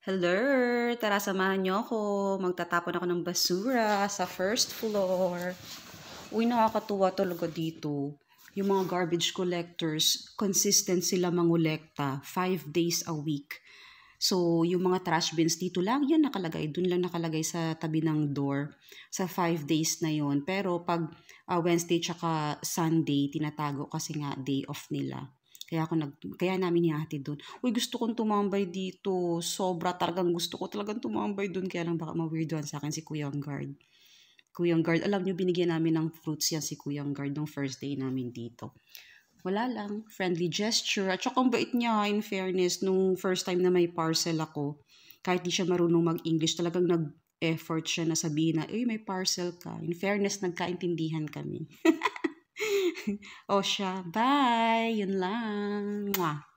Hello! Tara, samahan niyo ako. Magtatapon ako ng basura sa first floor. Uy, nakakatuwa talaga dito. Yung mga garbage collectors, consistent sila mangolekta 5 days a week. So, yung mga trash bins dito lang, yan nakalagay. Dun lang nakalagay sa tabi ng door sa 5 days na yon. Pero pag Wednesday tsaka Sunday, tinatago kasi nga day off nila. Kaya namin hihatid doon. Uy, gusto kong tumambay dito. Sobra talagang gusto ko talagang tumambay doon. Kaya lang baka ma-weirdohan sa akin si Kuyang Guard. Kuyang Guard, alam niyo, binigyan namin ng fruits yan si Kuyang Guard nung first day namin dito. Wala lang, friendly gesture. At saka ang bait niya, in fairness, nung first time na may parcel ako, kahit di siya marunong mag-English, talagang nag-effort siya na sabihin na, may parcel ka. In fairness, nagkaintindihan kami. O siya, bye! Yun lang. Mwah!